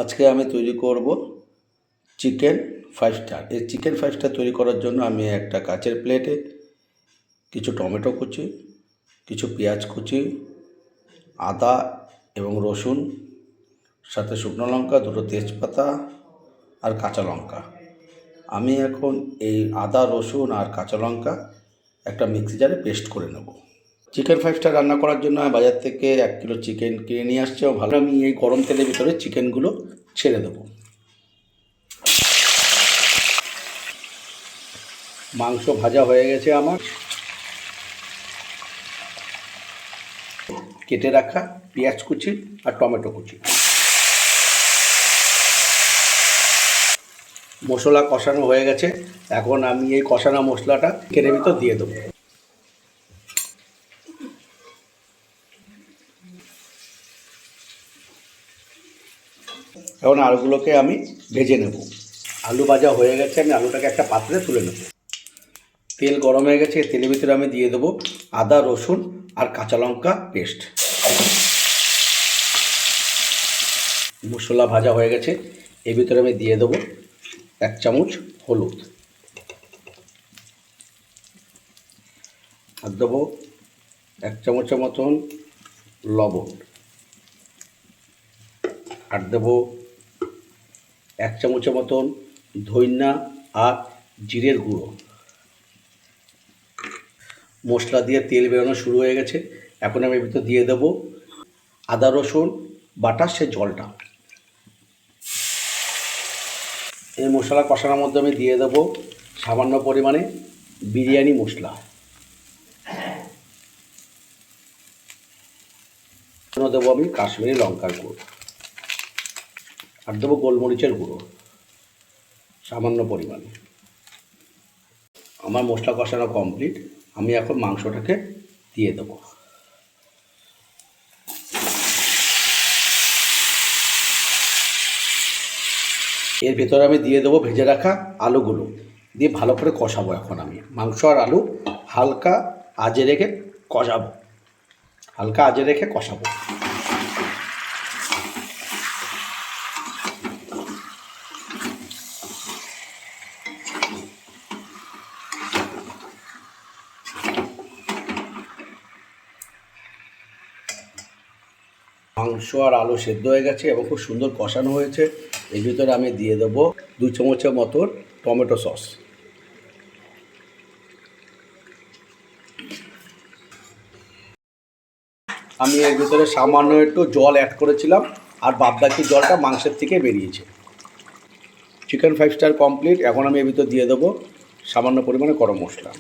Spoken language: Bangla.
আজকে আমি তৈরি করব চিকেন 5 স্টার। এই চিকেন 5 স্টার তৈরি করার জন্য আমি একটা কাচের প্লেটে কিছু টমেটো কুচি, কিছু পেঁয়াজ কুচি, আদা এবং রসুন, সাথে শুকনো লঙ্কা, দুটো তেজপাতা আর কাঁচা লঙ্কা। আমি এখন এই আদা, রসুন আর কাঁচা লঙ্কা একটা মিক্সি জারে পেস্ট করে নেব। চিকেন 5 স্টার রান্না করার জন্য আমি বাজার থেকে 1 কিলো চিকেন কিনে নিয়ে আসছি। ভালো আমি এই গরম তেলের ভিতরে চিকেনগুলো ছেড়ে দেবো। মাংস ভাজা হয়ে গেছে আমার। কেটে রাখা পেঁয়াজ কুচি আর টমেটো কুচি, মশলা কষানো হয়ে গেছে। এখন আমি এই কষানো মশলাটা চিকেনের ভিতর দিয়ে দেবো। এখন আলুগুলোকে আমি ভেজে নেব। আলু ভাজা হয়ে গেছে, আমি আলুটাকে একটা পাত্রে তুলে নেব। তেল গরম হয়ে গেছে, তেলের ভিতরে আমি দিয়ে দেবো আদা, রসুন আর কাঁচা লঙ্কা পেস্ট। মশলা ভাজা হয়ে গেছে, এর ভিতরে আমি দিয়ে দেবো 1 চামচ হলুদ, আর দেবো 1 চামচের মতন লবণ, আর দেবো 1 চামচের মতন ধইনা আর জিরের গুঁড়ো। মশলা দিয়ে তেল বেরোনো শুরু হয়ে গেছে। এখন আমি এর ভিতর দিয়ে দেবো আদা রসুন বাটা সে জলটা। এই মশলা কষানোর মধ্যে আমি দিয়ে দেবো সামান্য পরিমাণে বিরিয়ানি মশলা, দেবো আমি কাশ্মীরি লঙ্কার গুঁড়ো, আর দেবো গোলমরিচের গুঁড়ো সামান্য পরিমাণে। আমার মশলা কষানো কমপ্লিট। আমি এখন মাংসটাকে দিয়ে দেবো। এর ভেতরে আমি দিয়ে দেবো ভেজে রাখা আলুগুলো, দিয়ে ভালো করে কষাবো। এখন আমি মাংস আর আলু হালকা আঁচে রেখে কষাবো, মাংস আর আলু সেদ্ধ হয়ে গেছে এবং খুব সুন্দর কষানো হয়েছে। এর ভিতরে আমি দিয়ে দেবো 2 চামচের মতন টমেটো সস। আমি এর ভিতরে সামান্য একটু জল অ্যাড করেছিলাম, আর বাদবাকি জলটা মাংসের থেকে বেরিয়েছে। Chicken 5 star complete. এখন আমি এর ভিতর দিয়ে দেবো সামান্য পরিমাণে গরম মশলা।